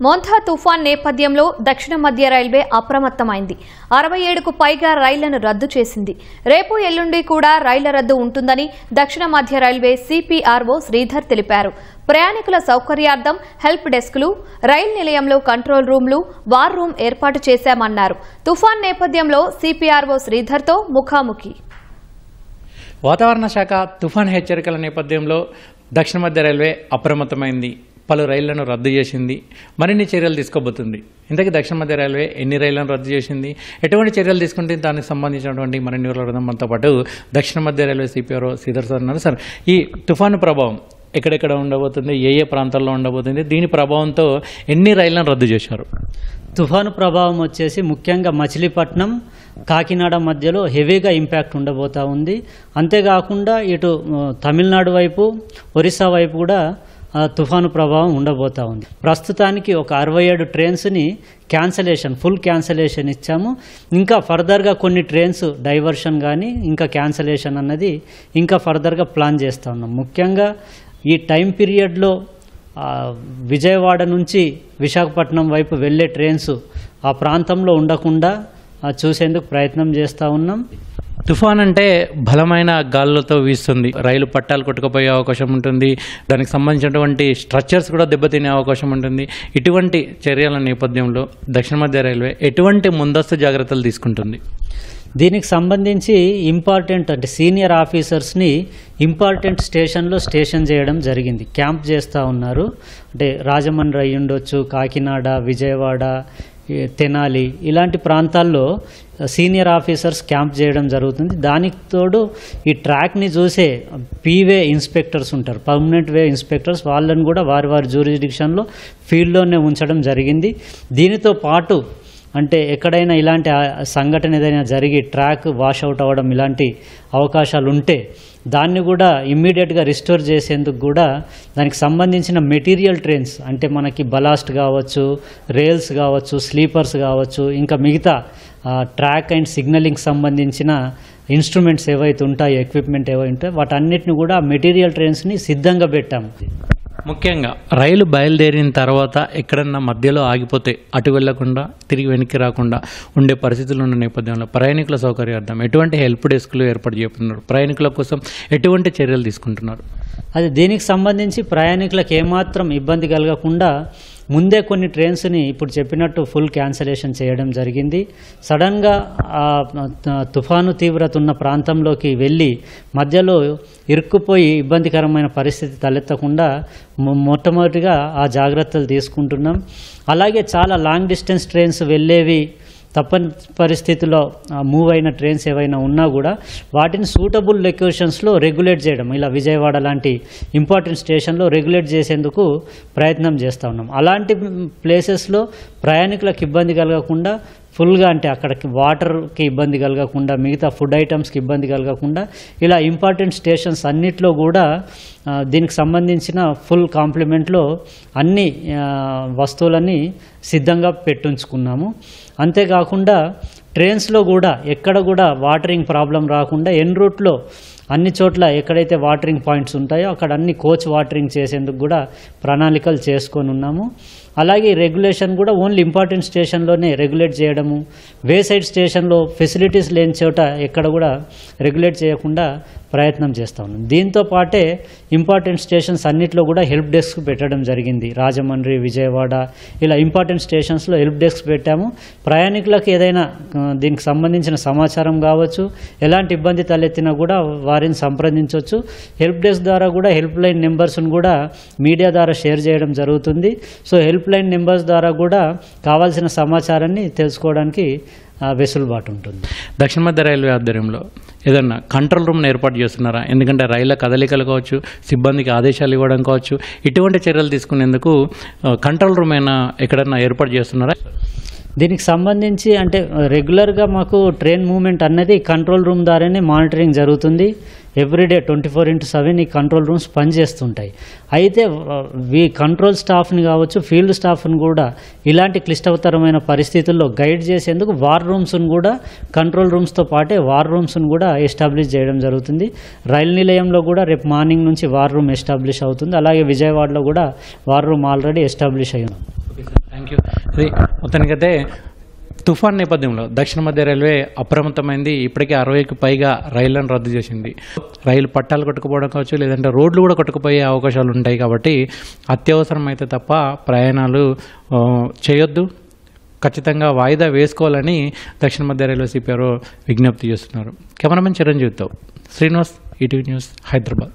Montha తుఫాన్ నేపథ్యంలో దక్షిణ మధ్య రైల్వే అప్రమత్తమైంది. 67కు పైగా రైళ్లను రద్దు చేసింది. రేపు ఎల్లుండి కూడా రైళ్ల రద్దు ఉంటుందని దక్షిణ మధ్య రైల్వే సిపిఆర్ఓ శ్రీధర్ తెలిపారు. ప్రయాణికుల సౌకర్యార్థం హెల్ప్ డెస్క్లు, రైలు నిలయంలో కంట్రోల్ రూమ్లు, వార్ రూమ్ ఏర్పాటు చేశామన్నారు. తుఫాన్ నేపథ్యంలో సిపిఆర్ఓ శ్రీధర్తో ముఖాముఖి. వాతావరణ శాఖ తుఫాన్ హెచ్చరికల నేపథ్యంలో దక్షిణ మధ్య రైల్వే అప్రమత్తమైంది. పలు రైళ్లను రద్దు చేసింది. మరిన్ని చర్యలు తీసుకోబోతుంది. ఇంతకీ దక్షిణ మధ్య రైల్వే ఎన్ని రైళ్లను రద్దు చేసింది, ఎటువంటి చర్యలు తీసుకుంటే దానికి సంబంధించినటువంటి మరిన్ని వివరాలు మనతో పాటు దక్షిణ మధ్య రైల్వే సిపిఆర్ఓ శ్రీధర్ సార్ ఉన్నారు. సార్, ఈ తుఫాను ప్రభావం ఎక్కడెక్కడ ఉండబోతుంది, ఏ ఏ ప్రాంతాల్లో ఉండబోతుంది, దీని ప్రభావంతో ఎన్ని రైళ్లను రద్దు చేశారు? తుఫాను ప్రభావం వచ్చేసి ముఖ్యంగా మచిలీపట్నం, కాకినాడ మధ్యలో హెవీగా ఇంపాక్ట్ ఉండబోతా ఉంది. అంతేకాకుండా ఇటు తమిళనాడు వైపు, ఒరిస్సా వైపు కూడా తుఫాను ప్రభావం ఉండబోతా ఉంది. ప్రస్తుతానికి ఒక 67 ట్రైన్స్ని ఫుల్ క్యాన్సలేషన్ ఇచ్చాము. ఇంకా ఫర్దర్గా కొన్ని ట్రైన్స్ డైవర్షన్ కానీ ఇంకా క్యాన్సలేషన్ అన్నది ఇంకా ఫర్దర్గా ప్లాన్ చేస్తూ ఉన్నాం. ముఖ్యంగా ఈ టైం పీరియడ్లో విజయవాడ నుంచి విశాఖపట్నం వైపు వెళ్ళే ట్రైన్స్ ఆ ప్రాంతంలో ఉండకుండా చూసేందుకు ప్రయత్నం చేస్తూ ఉన్నాం. తుఫాన్ అంటే బలమైన గాలులతో వీస్తుంది. రైలు పట్టాలు కొట్టుకుపోయే అవకాశం ఉంటుంది. దానికి సంబంధించినటువంటి స్ట్రక్చర్స్ కూడా దెబ్బతినే అవకాశం ఉంటుంది. ఇటువంటి చర్యల నేపథ్యంలో దక్షిణ మధ్య రైల్వే ఎటువంటి ముందస్తు జాగ్రత్తలు తీసుకుంటుంది? దీనికి సంబంధించి ఇంపార్టెంట్ అంటే సీనియర్ ఆఫీసర్స్ని ఇంపార్టెంట్ స్టేషన్ చేయడం జరిగింది. క్యాంప్ చేస్తూ ఉన్నారు. అంటే రాజమండ్రి అయి ఉండొచ్చు, కాకినాడ, విజయవాడ, తెనాలి ఇలాంటి ప్రాంతాల్లో సీనియర్ ఆఫీసర్స్ క్యాంప్ చేయడం జరుగుతుంది. దానికి తోడు ఈ ట్రాక్ని చూసే పీవే ఇన్స్పెక్టర్స్ ఉంటారు, పర్మనెంట్ వే ఇన్స్పెక్టర్స్, వాళ్ళని కూడా వారి జ్యూరిడిక్షన్లో ఫీల్డ్లోనే ఉంచడం జరిగింది. దీనితో పాటు అంటే ఎక్కడైనా ఇలాంటి సంఘటన ఏదైనా జరిగి ట్రాక్ వాషౌట్ అవ్వడం ఇలాంటి అవకాశాలు ఉంటే దాన్ని కూడా ఇమ్మీడియట్గా రిస్టోర్ చేసేందుకు కూడా దానికి సంబంధించిన మెటీరియల్ ట్రైన్స్ అంటే మనకి బలాస్ట్ కావచ్చు, రైల్స్ కావచ్చు, స్లీపర్స్ కావచ్చు, ఇంకా మిగతా ట్రాక్ అండ్ సిగ్నలింగ్ సంబంధించిన ఇన్స్ట్రుమెంట్స్ ఏవైతే ఉంటాయో, ఎక్విప్మెంట్ ఏవైతే ఉంటాయో వాటన్నిటిని కూడా మెటీరియల్ ట్రైన్స్ని సిద్ధంగా పెట్టాము. ముఖ్యంగా రైలు బయలుదేరిన తర్వాత ఎక్కడన్నా మధ్యలో ఆగిపోతే అటు వెళ్లకుండా తిరిగి వెనక్కి రాకుండా ఉండే పరిస్థితులు ఉన్న నేపథ్యంలో ప్రయాణికుల సౌకర్యార్థం ఎటువంటి హెల్ప్ డెస్క్లు ఏర్పాటు చేస్తున్నారు? ప్రయాణికుల కోసం ఎటువంటి చర్యలు తీసుకుంటున్నారు? అది దీనికి సంబంధించి ప్రయాణికులకు ఏమాత్రం ఇబ్బంది కలగకుండా ముందే కొన్ని ట్రైన్స్ని ఇప్పుడు చెప్పినట్టు ఫుల్ క్యాన్సలేషన్ చేయడం జరిగింది. సడన్గా తుఫాను తీవ్రత ఉన్న ప్రాంతంలోకి వెళ్ళి మధ్యలో ఇరుక్కుపోయి ఇబ్బందికరమైన పరిస్థితి తలెత్తకుండా మొట్టమొదటిగా ఆ జాగ్రత్తలు తీసుకుంటున్నాం. అలాగే చాలా లాంగ్ డిస్టెన్స్ ట్రైన్స్ వెళ్ళేవి తప్పని పరిస్థితుల్లో మూవ్ అయిన ట్రైన్స్ ఏవైనా ఉన్నా కూడా వాటిని సూటబుల్ లొకేషన్స్లో రెగ్యులేట్ చేయడం, ఇలా విజయవాడ లాంటి ఇంపార్టెంట్ స్టేషన్లో రెగ్యులేట్ చేసేందుకు ప్రయత్నం చేస్తూ ఉన్నాం. అలాంటి ప్లేసెస్లో ప్రయాణికులకు ఇబ్బంది కలగకుండా ఫుల్గా అంటే అక్కడికి వాటర్కి ఇబ్బంది కలగకుండా, మిగతా ఫుడ్ ఐటమ్స్కి ఇబ్బంది కలగకుండా ఇలా ఇంపార్టెంట్ స్టేషన్స్ అన్నిట్లో కూడా దీనికి సంబంధించిన ఫుల్ కాంప్లిమెంట్లో అన్ని వస్తువులని సిద్ధంగా పెట్టుంచుకున్నాము. అంతేకాకుండా ట్రైన్స్లో కూడా ఎక్కడ కూడా వాటరింగ్ ప్రాబ్లం రాకుండా ఎన్ రూట్లో అన్ని చోట్ల ఎక్కడైతే వాటరింగ్ పాయింట్స్ ఉంటాయో అక్కడ అన్ని కోచ్ వాటరింగ్ చేసేందుకు కూడా ప్రణాళికలు చేసుకొని ఉన్నాము. అలాగే రెగ్యులేషన్ కూడా ఓన్లీ ఇంపార్టెంట్ స్టేషన్లోనే రెగ్యులేట్ చేయడము, వే సైడ్ స్టేషన్లో ఫెసిలిటీస్ లేని చోట ఎక్కడ కూడా రెగ్యులేట్ చేయకుండా ప్రయత్నం చేస్తూ ఉన్నాం. దీంతో పాటే ఇంపార్టెంట్ స్టేషన్స్ అన్నిట్లో కూడా హెల్ప్ డెస్క్ పెట్టడం జరిగింది. రాజమండ్రి, విజయవాడ ఇలా ఇంపార్టెంట్ స్టేషన్స్లో హెల్ప్ డెస్క్ పెట్టాము. ప్రయాణికులకు ఏదైనా దీనికి సంబంధించిన సమాచారం కావచ్చు, ఎలాంటి ఇబ్బంది తలెత్తినా కూడా వారిని సంప్రదించవచ్చు. హెల్ప్ డెస్క్ ద్వారా కూడా హెల్ప్ లైన్ నెంబర్స్ను కూడా మీడియా ద్వారా షేర్ చేయడం జరుగుతుంది. సో హెల్ప్ లైన్ నెంబర్స్ ద్వారా కూడా కావాల్సిన సమాచారాన్ని తెలుసుకోవడానికి వెసులుబాటు ఉంటుంది. దక్షిణ మధ్య రైల్వే ఆధ్వర్యంలో ఏదన్నా కంట్రోల్ రూమ్ని ఏర్పాటు చేస్తున్నారా? ఎందుకంటే రైళ్ల కదలికలు కావచ్చు, సిబ్బందికి ఆదేశాలు ఇవ్వడం కావచ్చు, ఇటువంటి చర్యలు తీసుకునేందుకు కంట్రోల్ రూమ్ అయినా ఎక్కడన్నా ఏర్పాటు చేస్తున్నారా? దీనికి సంబంధించి అంటే రెగ్యులర్గా మాకు ట్రైన్ మూవ్మెంట్ అన్నది కంట్రోల్ రూమ్ ద్వారానే మానిటరింగ్ జరుగుతుంది. ఎవ్రీడే 24/7 ఈ కంట్రోల్ రూమ్స్ పనిచేస్తుంటాయి. అయితే ఈ కంట్రోల్ స్టాఫ్ని కావచ్చు, ఫీల్డ్ స్టాఫ్ని కూడా ఇలాంటి క్లిష్టతరమైన పరిస్థితుల్లో గైడ్ చేసేందుకు వార్ రూమ్స్ను కూడా కంట్రోల్ రూమ్స్తో పాటే వార్ రూమ్స్ను కూడా ఎస్టాబ్లిష్ చేయడం జరుగుతుంది. రైలు నిలయంలో కూడా రేపు మార్నింగ్ నుంచి వార్ రూమ్ ఎస్టాబ్లిష్ అవుతుంది. అలాగే విజయవాడలో కూడా వార్ రూమ్ ఆల్రెడీ ఎస్టాబ్లిష్ అయ్యింది. Okay sir, thank you. ఇది మొత్తానికైతే తుఫాన్ నేపథ్యంలో దక్షిణ మధ్య రైల్వే అప్రమత్తమైంది. ఇప్పటికే 60కి పైగా రైళ్లను రద్దు చేసింది. రైలు పట్టాలు కొట్టుకుపోవడం కావచ్చు, లేదంటే రోడ్లు కూడా కొట్టుకుపోయే అవకాశాలు ఉంటాయి. కాబట్టి అత్యవసరం అయితే తప్ప ప్రయాణాలు చేయొద్దు, ఖచ్చితంగా వాయిదా వేసుకోవాలని దక్షిణ మధ్య రైల్వే సిపిఆర్ఓ విజ్ఞప్తి చేస్తున్నారు. కెమెరామెన్ చిరంజీవితో శ్రీనివాస్, ఈటీవీ న్యూస్, హైదరాబాద్.